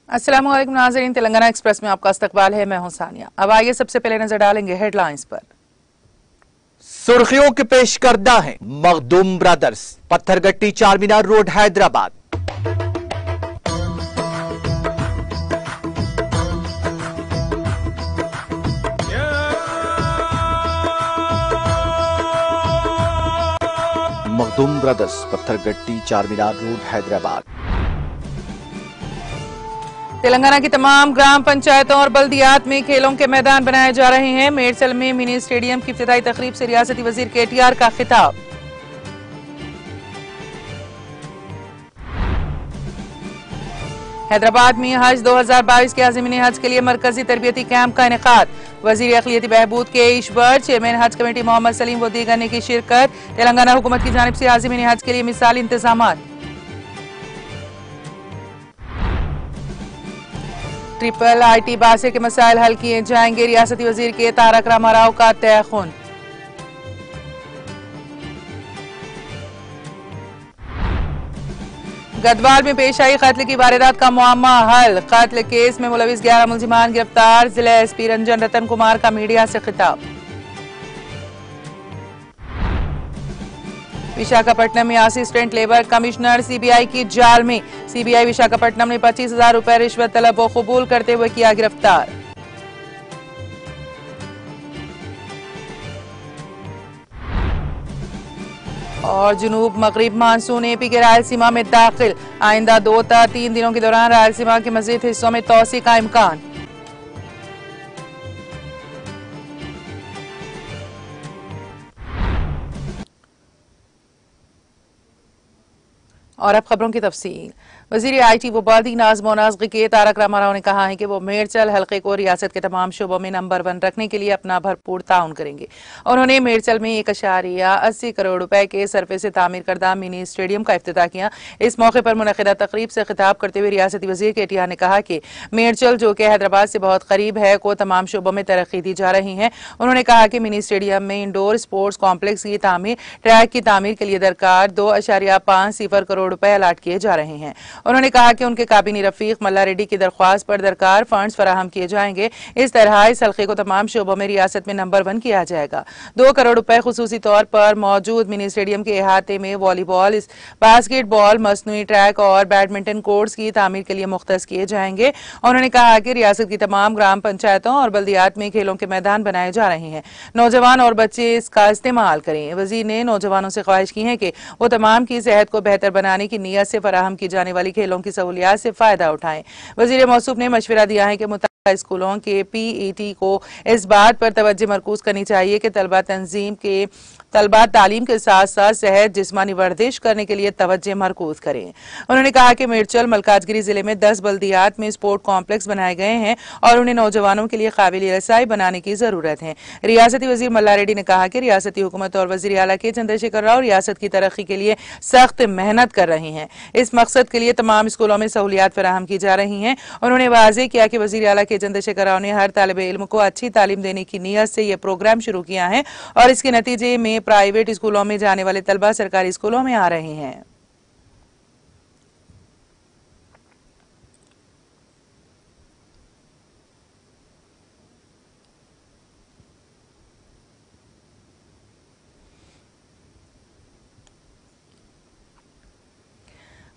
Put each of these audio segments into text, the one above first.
अस्सलाम वालेकुम नाज़रीन, तेलंगाना एक्सप्रेस में आपका इस्तकबाल है। मैं हूं सानिया। अब आइए सबसे पहले नजर डालेंगे हेडलाइंस पर। सुर्खियों के पेश करदा है Makhdoom brothers, Pathergatti Charminar road Hyderabad. Makhdoom brothers, Pathergatti Charminar road Hyderabad. Telangana की तमाम ग्राम पंचायतों और बल्दियात में खेलों के मैदान बनाए जा रहे हैं। मेडचल में मिनी स्टेडियम की इफ्तिताई तकरीब से रियासती वजीर KTR का खिताब। हैदराबाद में हज 2022 के आज़मीन हज के लिए मरकजी तरबियती कैंप का इनेकाद। वजीर अक़लियती बहबूद के ईश्वर, चेयरमैन हज कमेटी मोहम्मद सलीम व दीगर ने की शिरकत। तेलंगाना हुकूमत की जानिब से आज़मीन हज के लिए मिसाली इंतजामात। ट्रिपल IT बासे के मसाइल हल किए जाएंगे। रियासती वजीर के तारक रामाराव का तयख़ुन। गदवाल में पेश आई कत्ल की वारदात का मुअम्मा हल। कत्ल केस में मुलविस 11 मुल्जिमान गिरफ्तार। जिला SP रंजन रतन कुमार का मीडिया से खिताब। विशाखापट्टनम में असिस्टेंट लेबर कमिश्नर CBI की जाल में। CBI विशाखापट्टनम ने 25,000 रुपए रिश्वत तलब व कबूल करते हुए किया गिरफ्तार। और जुनूब मगरिब मानसून AP के रायलसीमा में दाखिल। आइंदा 2 ta 3 दिनों के दौरान रायलसीमा के मजीद हिस्सों में तौसी का इम्कान। और अब खबरों की तफसील। वजीर IT व बादी नाज़ मोनाज़गी के तारक रामाराव ने कहा है कि वो मेडचल हल्के को रियासत के तमाम शोबों में नंबर 1 रखने के लिए अपना भरपूर ताउन करेंगे। उन्होंने मेडचल में 1.80 करोड़ रुपए के सरफे से तामीर करदा मिनी स्टेडियम का इफ्तिताह किया। इस मौके पर मुनक़िदा तकरीब से खिताब करते हुए रियासती वजीर KTR ने कहा कि मेडचल जो कि हैदराबाद से बहुत करीब है को तमाम शोबों में तरक्की दी जा रही है। उन्होंने कहा कि मिनी स्टेडियम में इंडोर स्पोर्ट्स कॉम्प्लेक्स की तामीर, ट्रैक की तामीर के लिए दरकार 2.50 करोड़ रुपए अलाट किए जा रहे हैं। उन्होंने कहा कि उनके काबिनी रफीक मल्ला रेड्डी की दरख्वास्त पर दरकार फंड्स फराहम किए जाएंगे। इस तरह इस हल्के को तमाम शोबों में रियासत में नंबर 1 किया जाएगा। 2 करोड़ रुपए खुसूसी तौर पर मौजूद मिनी स्टेडियम के अहाते में वॉलीबॉल, बास्केटबॉल, मसनूई ट्रैक और बैडमिंटन कोर्ट्स की तामीर के लिए मुख्तस किए जाएंगे। उन्होंने कहा कि रियासत की तमाम ग्राम पंचायतों और बल्दियात में खेलों के मैदान बनाए जा रहे हैं। नौजवान और बच्चे इसका इस्तेमाल करें। वजीर ने नौजवानों से ख्वाहिश की है कि वो तमाम की सेहत को बेहतर बनाने की नीयत से फराहम की जाने वाली खेलों की सहूलियात से फायदा उठाएं। वजीर मौसूफ ने मशवरा दिया है कि मुताल्लिका स्कूलों के PET को इस बात पर तवज्जो मरकूज करनी चाहिए कि तलबा तालीम के साथ साथ सेहत जिस्मानी वर्जिश करने के लिए तवज्जो मरकूज करें। उन्होंने कहा कि मेडचल मलकाजगिरी जिले में 10 बल्दियात में स्पोर्ट कॉम्प्लेक्स बनाए गए हैं और उन्हें नौजवानों के लिए काबिल रसाई बनाने की जरूरत है। रियासती वजीर मल्ला रेड्डी ने कहा कि रियासती हुकूमत और वजीर आला के चंद्रशेखर राव रियासत की तरक्की के लिए सख्त मेहनत कर रहे हैं। इस मकसद के लिए तमाम स्कूलों में सहूलियात फराहम की जा रही हैं। उन्होंने वाज़ेह किया कि वजीर आला के चंद्रशेखर राव ने हर तालिब इल्म को अच्छी तालीम देने की नीयत से यह प्रोग्राम शुरू किया है और इसके नतीजे में प्राइवेट स्कूलों में जाने वाले तलबा सरकारी स्कूलों में आ रहे हैं।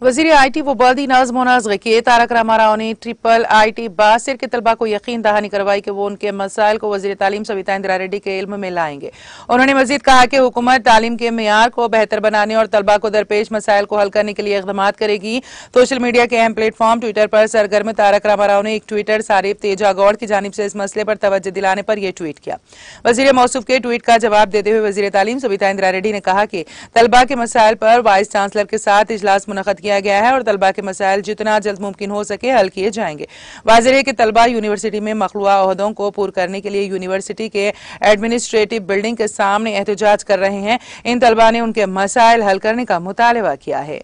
वजीर IT व बादी नाज़ मोनाज़गी के तारक रामाराव ने ट्रिपल IT बासिर के तलबा को यकीन दहानी करवाई कि वो उनके मसाइल को वजीर तालीम सविता इंदिरा रेड्डी के इल्म में लाएंगे। उन्होंने मजीद कहा कि हुकूमत तालीम के मेयार को बेहतर बनाने और तलबा को दरपेश मसाइल को हल करने के लिए इक़दामात करेगी। सोशल मीडिया के अहम प्लेटफॉर्म ट्विटर पर सरगर्म तारक रामाराव ने एक ट्विटर सारिफ तेजा गौड़ की जानिब से इस मसले पर तवज्जो दिलाने पर यह ट्वीट किया। वजीर मौसूफ के ट्वीट का जवाब देते हुए वजीर तालीम सविता इंदिरा रेड्डी ने कहा कि तलबा के मसाइल पर वाइस चांसलर के साथ इजलास मुनक़द किया गया है और तलबा के मसाइल जितना जल्द मुमकिन हो सके हल किए जाएंगे। वाज़ेह है कि तलबा यूनिवर्सिटी में मखलूआ ओहदों को पूर करने के लिए यूनिवर्सिटी के एडमिनिस्ट्रेटिव बिल्डिंग के सामने एहतजाज कर रहे हैं। इन तलबा ने उनके मसाइल हल करने का मुतालबा किया है।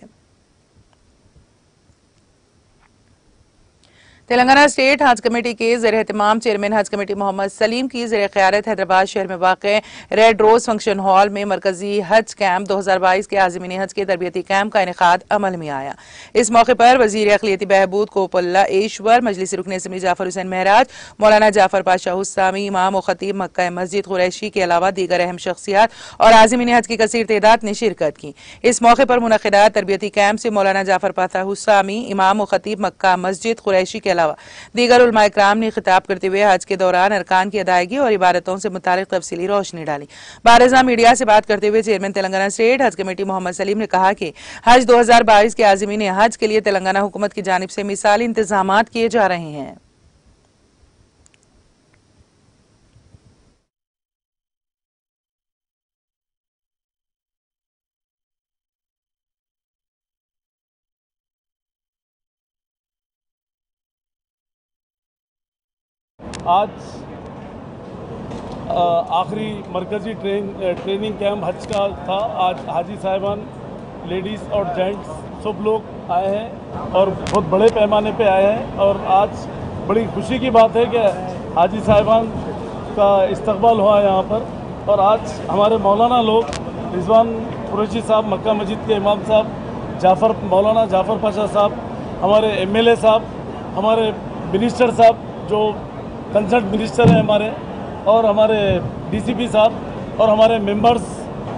तेलंगाना स्टेट हज कमेटी के ज़ेर एहतमाम चेयरमैन हज कमेटी मोहम्मद सलीम की ज़ेर क़यादत हैदराबाद शहर में वाक़ रेड रोज़ फंक्शन हॉल में मरकजी हज कैंप 2022 के आज़मीन हज के तरबियती कैंप का इनेकाद अमल में आया। इस मौके पर वज़ीर अक़लियती बहबूद कोपल्ला एश्वर, मजलिस रुकन असम्बली जाफर हुसैन महराज, मौलाना जाफर पाशा हुस्सामी, इमाम व खतीब मक्का मस्जिद कुरैशी के अलावा दीगर अहम शख्सियात और आज़मीन हज की कसीर तादाद ने शिरकत की। इस मौके पर मुनक़िदा तरबियती कैंप से मौलाना जाफर पाशा हुस्सामी, इमाम व खतीब मक्का मस्जिद कुरैशी के अलावा दीगर उलमा इकराम ने खिताब करते हुए हज के दौरान अरकान की अदायगी और इबादतों से मुतालिक तफसीली रोशनी डाली। बारज़ा मीडिया से बात करते हुए चेयरमैन तेलंगाना स्टेट हज कमेटी मोहम्मद सलीम ने कहा कि हज 2022 के आज़मीन हज के लिए तेलंगाना हुकूमत की जानिब से मिसाली इंतजामात किए जा रहे हैं। आज आखिरी मरकज़ी ट्रेनिंग कैंप हज का था। आज हाजी साहिबान, लेडीज़ और जेंट्स सब लोग आए हैं और बहुत बड़े पैमाने पे आए हैं। और आज बड़ी खुशी की बात है कि हाजी साहिबान का इस्तकबाल हुआ यहाँ पर। और आज हमारे मौलाना लोग रिजवान कुरैशी साहब, मक्का मस्जिद के इमाम साहब, मौलाना जाफ़र पाशा साहब, हमारे MLA साहब, हमारे मिनिस्टर साहब जो कंसर्ट मिनिस्टर हैं हमारे, और हमारे DCP साहब, और हमारे मेंबर्स,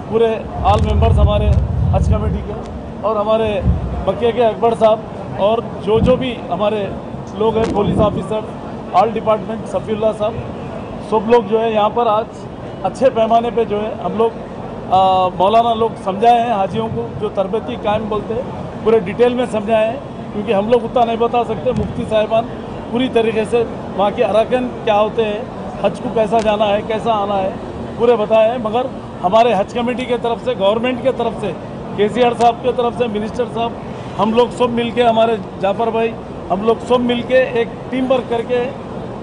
पूरे ऑल मेंबर्स हमारे हज कमेटी के, और हमारे मक्के के अकबर साहब, और जो भी हमारे लोग हैं, police officer, all department, Safiullah साहब, सब लोग जो है यहाँ पर आज अच्छे पैमाने पे जो है हम लोग मौलाना लोग समझाए हैं हाजियों को, जो तरबियती कायम बोलते हैं, पूरे डिटेल में समझाए हैं। क्योंकि हम लोग उतना नहीं बता सकते। मुफ्ती साहिबान पूरी तरीके से वहाँ के अरकान क्या होते हैं, हज को कैसा जाना है, कैसा आना है, पूरे बताए हैं। मगर हमारे हज कमेटी के तरफ से, गवर्नमेंट के तरफ से, KCR साहब के तरफ से, मिनिस्टर साहब, हम लोग सब मिलके, हमारे जाफर भाई, हम लोग सब मिलके एक टीम वर्क करके,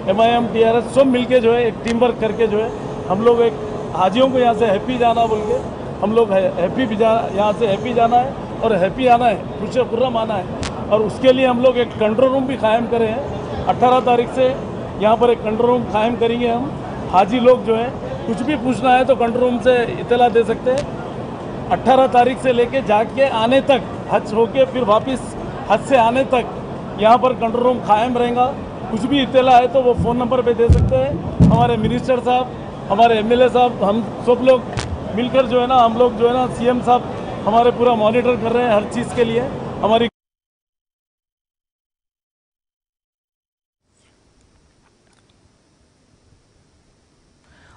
MIM TRS सब मिलके जो है एक टीम वर्क करके जो है हम लोग एक हाजियों को यहाँ से हैप्पी जाना बोल के हम लोग हैप्पी भी यहाँ से हैप्पी जाना है और हैप्पी आना है, खुश खुर्रम आना है। और उसके लिए हम लोग एक कंट्रोल रूम भी कायम करे हैं। 18 तारीख से यहाँ पर एक कंट्रोल रूम कायम करेंगे हम। हाजी लोग जो है कुछ भी पूछना है तो कंट्रोल रूम से इतला दे सकते हैं। 18 तारीख से लेके जाके आने तक, हज होके फिर वापस हज से आने तक यहाँ पर कंट्रोल रूम कायम रहेगा। कुछ भी इतला है तो वो फ़ोन नंबर पे दे सकते हैं। हमारे मिनिस्टर साहब, हमारे MLA साहब, हम सब लोग मिलकर जो है ना, हम लोग जो है ना, CM साहब हमारे पूरा मॉनिटर कर रहे हैं हर चीज़ के लिए। हमारी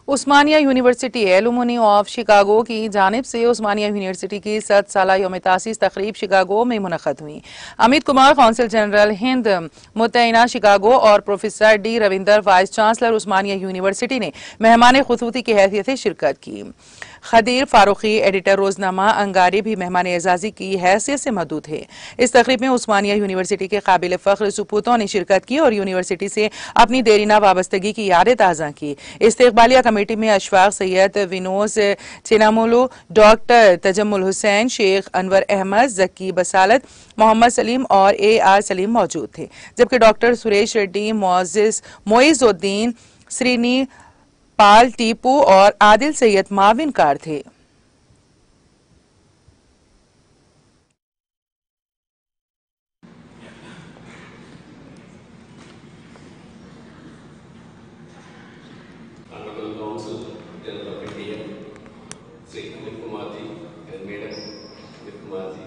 उस्मानिया यूनिवर्सिटी एलुमनी ऑफ शिकागो की जानिब से उस्मानिया यूनिवर्सिटी की 7 साला यौम तासीस तकरीब शिकागो में मुनक़्क़द हुई। अमित कुमार कौंसल जनरल हिंद मुतैना शिकागो और professor D Ravinder vice chancellor Osmania university ने मेहमान खुसूसी की हैसियत से शिरकत की। खदीर फारूकी एडिटर रोजनामा अंगारी भी मेहमान एजाजी की हैसियत से मौजूद है। इस तकरीब में उस्मानिया यूनिवर्सिटी के काबिल फ़ख्र सुपूतों ने शिरकत की और यूनिवर्सिटी से अपनी देरीना वाबस्तगी की यादें ताज़ा की। इस्तकबालिया कमेटी में अशफाक सैयद, विनोज चिनामुलू, डॉक्टर तजम्मुल हुसैन, शेख अनवर अहमद, जकी बसालत, मोहम्मद सलीम और AR सलीम मौजूद थे। जबकि डॉक्टर सुरेश रेड्डी, मोइजुद्दीन, श्रीनी पाल टीपू और आदिल सैयद माविन कार थे। Honorable Council General of India, Sri Amit Kumar ji and Madam Amit Kumar ji,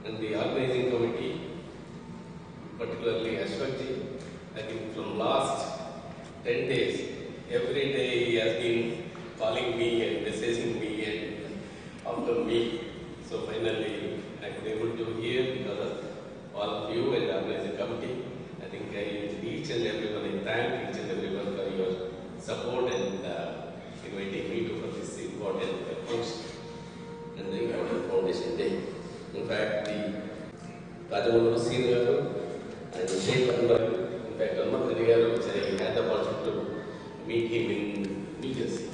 and the organizing committee, particularly Ashwat ji. I think from last 10 days, every day he has been calling me and messaging me and after me. So finally, I could able to hear because of all of you and the organizing committee. I think each and everyone, I thank each and everyone for your support and inviting me to for this important function and the important foundation day. In fact, the Rajamundra Senior and the Sheikh Anwar, in fact, Anwar Nadigaru said he had the opportunity to meet him in New Jersey.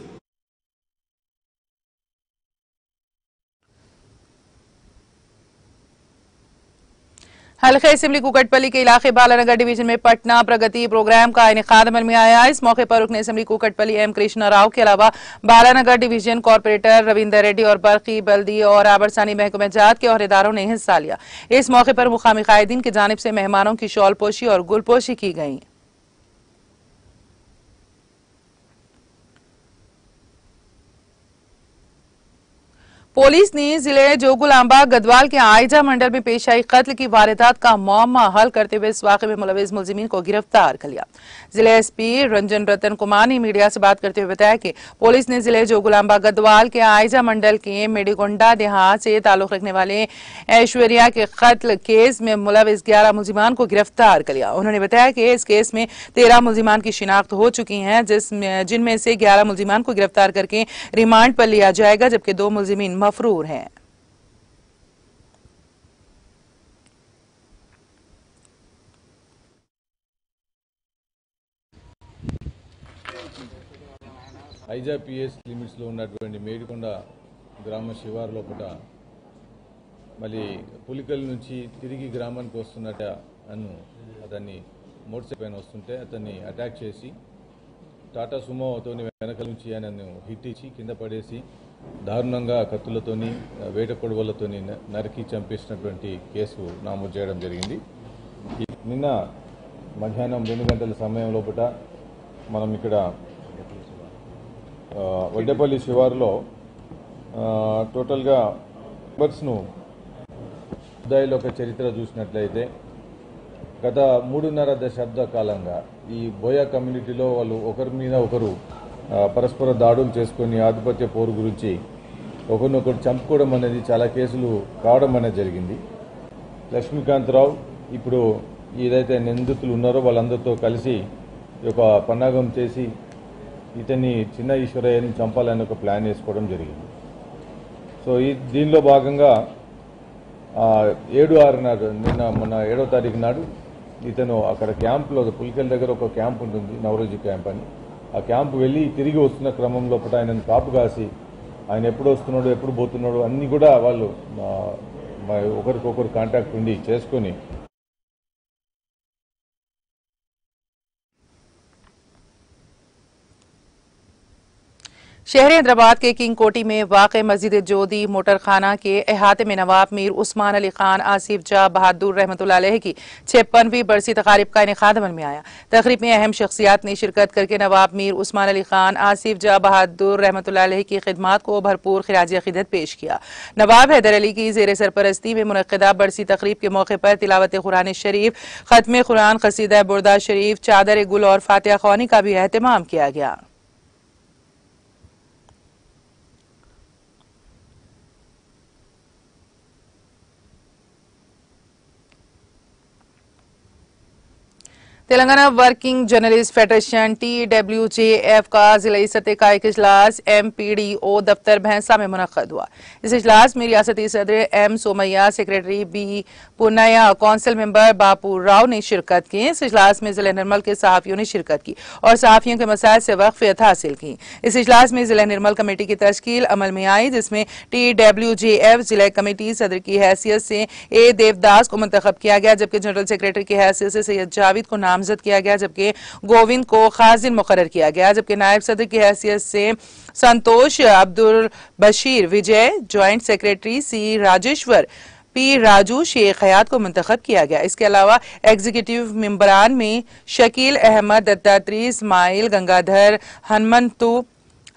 हल्के assembly Kukatpally के इलाके Balanagar division में पटना प्रगति programme का इनेकाद अमल में आया। इस मौके पर रुकन असेंबली कुकटपल्ली एम कृष्णा राव के अलावा बालानगर डिवीजन कॉर्पोरेटर रविंदर रेड्डी और बरकी बल्दी और आबरसानी महकमे जात के अहदेदारों ने हिस्सा लिया। इस मौके पर मुकामी कायदीन की जानिब से मेहमानों की शॉल पोशी और गुलपोशी की गई। पुलिस ने जिले जोगुलांबा गदवाल के आयजा मंडल में पेश आई कत्ल की वारदात का मामला हल करते हुए इस वाक़े में मुलविस मुलजिमीन को गिरफ्तार कर लिया। जिले एसपी रंजन रतन कुमार ने मीडिया से बात करते हुए बताया कि पुलिस ने जिले जोगुलांबा गदवाल के आयजा मंडल के मेडिगोंडा देहात से ताल्लुक रखने वाले ऐश्वर्या के कत्ल केस में मुलविस 11 मुलजिमान को गिरफ्तार कर लिया। उन्होंने बताया कि इस केस में 13 मुलजिमान की शिनाख्त हो चुकी है, जिनमें से 11 मुलजिमान को गिरफ्तार करके रिमांड पर लिया जाएगा, जबकि 2 मुलजिमीन मफरूर हैं। ఐజా పిఎస్ లిమిట్స్లో ఉన్నటువంటి మేడికొండ గ్రామ శివారు లోపల మళ్ళీ పులికల్ నుంచి తిరిగి గ్రామానికి వస్తున్నట్ట అతన్ని మోటార్ సైకిల్ పైన వస్తుంటే అతన్ని అటాక్ చేసి టాటా సుమోతోని వెనక నుంచి ఆయనను హిట్ ఇచ్చి కింద పడేసి దారుణంగా కత్తులతోని వేట కొడవలతోని నరికి చంపేసినటువంటి కేసు నమోదు చేయడం జరిగింది। నిన్న మధ్యాహ్నం 2 గంటల సమయం లోపల మనం ఇక్కడ వడ్డేపల్లి శివారులో టోటల్గా మెంబర్స్ను ఉదాయిలో ఒక చరిత్ర చూసినట్లయితే గత 3.5 దశాబ్ద కాలంగా ఈ బోయా కమ్యూనిటీలో వాళ్ళు ఒకరి మీద ఒకరు పరస్పర దాడులు చేసుకొని ఆధిపత్య పోరు గురించి ఒకరినొకరు చంపుకోవడం అనేది చాలా కేసులు కావడం అనేది జరిగింది। లక్ష్మీకాంతరావు ఇప్పుడు ఏదైతే నిందితులు ఉన్నారో వాళ్ళందరితో కలిసి ఒక పన్నాగం చేసి ఇతన్ని చిన్న ఈశ్వరయ్యని చంపాలని ఒక ప్లాన్ వేసుకోవడం జరిగింది। సో దీనిలో భాగంగా 7/6 నాడు నిన్న మొన్న 7వ తారీఖు నాడు ఇతను అక్కడ క్యాంప్లో పులికల్ దగ్గర ఒక క్యాంప్ ఉంటుంది, నవరోజీ క్యాంప్ అని, ఆ క్యాంప్ వెళ్ళి తిరిగి వస్తున్న క్రమంలో ఆయనను కాపు కాసి ఆయన ఎప్పుడు వస్తున్నాడు ఎప్పుడు పోతున్నాడు అన్నీ కూడా వాళ్ళు ఒకరికొకరు కాంటాక్ట్ ఉండి చేసుకొని शहर हैदराबाद के किंग कोटी में वाक़ मस्जिद जोदी मोटर खाना के अहाते में नवाब मीर उस्मान अली खान आसिफ जा बहादुर रहमतुल्लाह अलैह की 56वीं बरसी तकारीब का इनेकाद अमल में आया। तकरीब में अहम शख्सियात ने शिरकत करके नवाब मीर उस्मान अली खान आसिफ जा बहादुर रहमतुल्लाह अलैह की खिदमात को भरपूर खिराज अकीदत पेश किया। नवाब हैदर अली की ज़ेर सरपरस्ती में मुनक्किदा बरसी तकरीब के मौके पर तिलावत कुरान शरीफ, खत्म कुरान, कसीदा बुर्दा शरीफ, चादर गुल और फातिहा ख्वानी का भी एहतमाम किया गया। Telangana working journalist federation TWJF का जिला सतह का एक इजलास MPDO दफ्तर भैंसा में मुनक्कद हुआ। इस इजलास में रियासती सदर M Somaiah, secretary B Punnaiah, council member Bapu Rao ने शिरकत की। इस इजलास में जिला निर्मल के सहाफियों ने शिरकत की और सहाफियों के मसाइल से वाक़फियत हासिल की। इस इजलास में जिला निर्मल कमेटी की तश्कील अमल में आई, जिसमें TWJF जिला कमेटी सदर की हैसियत से A देवदास को मुंतखब किया गया, जबकि जनरल सेक्रेटरी की हैसियत से सैयद जावेद को नामजद किया गया, जबकि गोविंद को खाजिन मुकर्रर किया गया, जबकि नायब सदर की हैसियत से Santosh Abdul Bashir Vijay, joint secretary C Rajeshwar, P Raju, Sheikh Hayat को मुंतखब किया गया। इसके अलावा एग्जीक्यूटिव मेंबरान में शकील अहमद, दत्तात्रेय, इस्माइल, गंगाधर,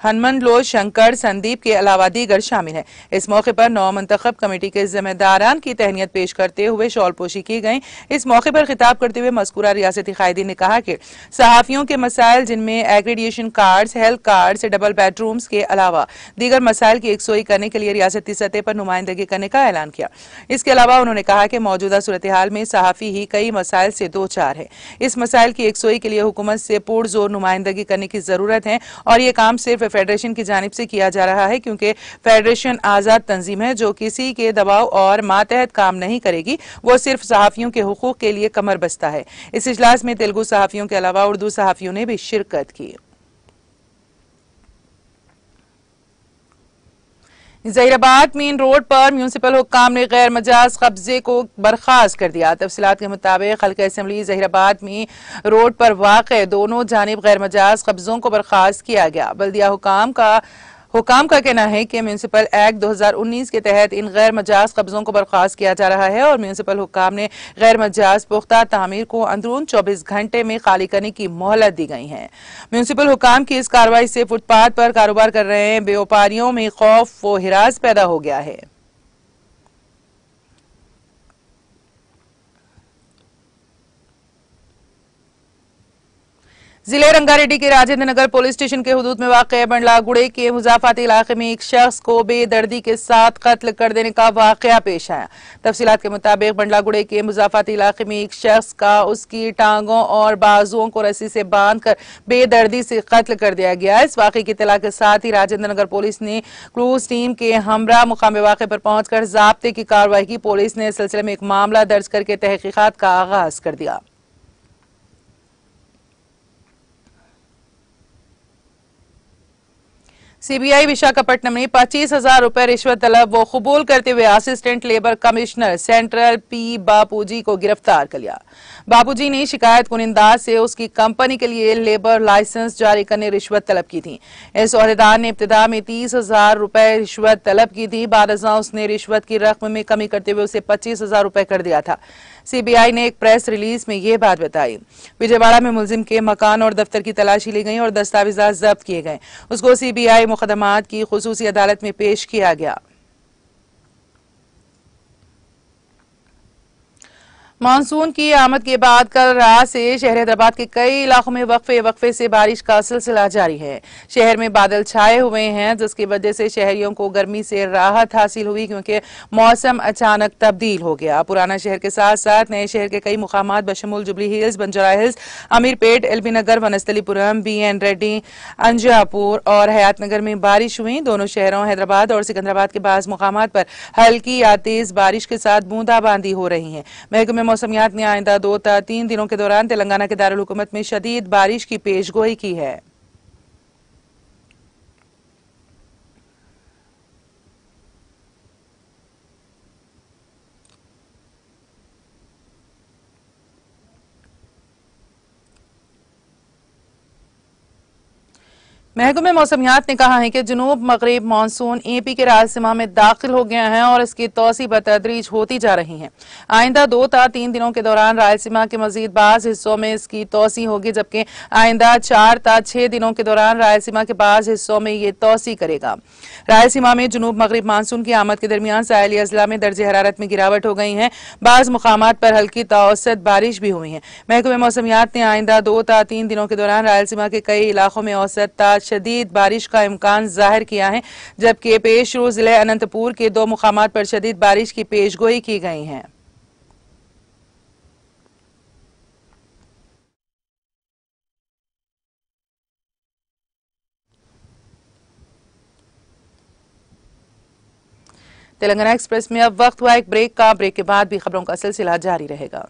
हनुमनलो, शंकर, संदीप के अलावा दीगर शामिल हैं। इस मौके पर नौ मंतखब कमेटी के जिम्मेदारान की तहनीत पेश करते हुए शॉल पोशी की गई। इस मौके पर खिताब करते हुए मज़कूरा रियासती कायदीन ने कहा कि सहाफियों के मसाइल, जिनमें accreditation cards, health cards, double bedrooms के अलावा दीगर मसाइल की एकसोई करने के लिए रियासती सतह पर नुमाइंदगी करने का ऐलान किया। इसके अलावा उन्होंने कहा कि मौजूदा सूरत हाल में सहाफी ही कई मसाइल से दो चार है। इस मसाइल की एकसोई के लिए हुकूमत से पुरजोर नुमाइंदगी करने की जरूरत है और ये काम सिर्फ फेडरेशन की जानिब से किया जा रहा है, क्योंकि फेडरेशन आजाद तंजीम है जो किसी के दबाव और मातहत काम नहीं करेगी। वो सिर्फ सहाफियों के हुकूक के लिए कमर बस्ता है। इस इजलास में तेलुगु सहाफियों के अलावा उर्दू सहाफियों ने भी शिरकत की। जहीराबाद मेन रोड पर म्यूनिसिपल हुक्काम ने गैर मजाज कब्जे को बर्खास्त कर दिया। तफसीलात के मुताबिक हल्का असम्बली जहीराबाद में रोड पर वाक़ दोनों जानिब गैर मजाज कब्जों को बर्खास्त किया गया। बल्दिया हुकाम का कहना है कि म्यूनिसिपल एक्ट 2019 के तहत इन गैर मजाज कब्जों को बर्खास्त किया जा रहा है और म्यूनिसिपल हुकाम ने गैर मजाज पुख्ता तामीर को अंदरून 24 घंटे में खाली करने की मोहलत दी गई है। म्यूनिसिपल हुकाम की इस कार्रवाई से फुटपाथ पर कारोबार कर रहे व्यापारियों में खौफ व हिरास पैदा हो गया है। जिले रंगारेड्डी के राजेंद्र नगर पुलिस स्टेशन के हुदूद में वाक़ बंडलागुड़े के मुजाफाती इलाके में एक शख्स को बेदर्दी के साथ कत्ल कर देने का वाक़या पेश आया। तफसीलात के मुताबिक बंडलागुड़े के मुजाफाती इलाके में एक शख्स का उसकी टांगों और बाजुओं को रस्सी से बांधकर बेदर्दी से कत्ल कर दिया गया। इस वाक़े की इत्तला के साथ ही राजेंद्र नगर पुलिस ने क्रूज टीम के हमरा मुकाम वाक़े पर पहुंचकर ज़ाब्ते की कार्रवाई की। पुलिस ने इस सिलसिले में एक मामला दर्ज करके तहकीकात का आगाज कर दिया। सीबीआई विशाखापट्टनम ने 25,000 रुपए रिश्वत तलब व कबूल करते हुए assistant labour commissioner central P Bapuji को गिरफ्तार कर लिया। बापूजी ने शिकायत कुनिंदा से उसकी कंपनी के लिए लेबर लाइसेंस जारी करने रिश्वत तलब की थी। इस ओहदेदार ने इब्तिदा में 30,000 रुपए रिश्वत तलब की थी। बाद उसने रिश्वत की रकम में कमी करते हुए उसे 25,000 रुपए कर दिया था। सीबीआई ने एक प्रेस रिलीज में यह बात बताई। विजयवाड़ा में मुलजिम के मकान और दफ्तर की तलाशी ली गई और दस्तावेजात जब्त किए गए। उसको सीबीआई मुकदमात की खुसूसी अदालत में पेश किया गया। मानसून की आमद के बाद कल रात से शहर हैदराबाद के कई इलाकों में वक्फे से बारिश का सिलसिला जारी है। शहर में बादल छाए हुए हैं, जिसकी वजह से शहरियों को गर्मी से राहत हासिल हुई, क्योंकि मौसम अचानक तब्दील हो गया। पुराना शहर के साथ साथ नए शहर के कई मुकामात बशमूल Jubilee Hills, Banjara Hills, Ameerpet, LB Nagar, Vanasthalipuram, BN Reddy, Anjapur और हयात नगर में बारिश हुई। दोनों शहरों हैदराबाद और सिकंदराबाद के बाज़ मुकामात पर हल्की या तेज बारिश के साथ बूंदाबांदी हो रही है। महकमे मौसमियात ने आइंदा 2 या 3 दिनों के दौरान तेलंगाना के दारुल हुकूमत में शदीद बारिश की पेशगोई की है। महकमे मौसमियात ने कहा है कि जनूब मगरिब मानसून AP के रायलसीमा में दाखिल हो गया है और इसकी तोसी बतदरीज होती जा रही है। आइंदा 2 या 3 दिनों के दौरान रायलसीमा के मजीद बाज़ हिस्सों में इसकी तोसी होगी, जबकि आइंदा 4 या 6 दिनों के दौरान रायलसीमा के बाज़ हिस्सों में ये तोसी करेगा। रायलसीमा में जनूब मगरिब मानसून की आमद के दरमियान साहिली अजला में दर्ज हरारत में गिरावट हो गई है। बाज़ मुकामात पर हल्की तवस्सत बारिश भी हुई है। महकमे मौसमियात ने आइंदा 2 या 3 दिनों के दौरान रायलसीमा के कई इलाकों में औसत शदीद बारिश का इम्कान जाहिर किया है, जबकि पेश रोज जिले अनंतपुर के 2 मुकामात पर शदीद बारिश की पेशगोई की गई है। तेलंगाना एक्सप्रेस में अब वक्त हुआ एक ब्रेक का। ब्रेक के बाद भी खबरों का सिलसिला जारी रहेगा।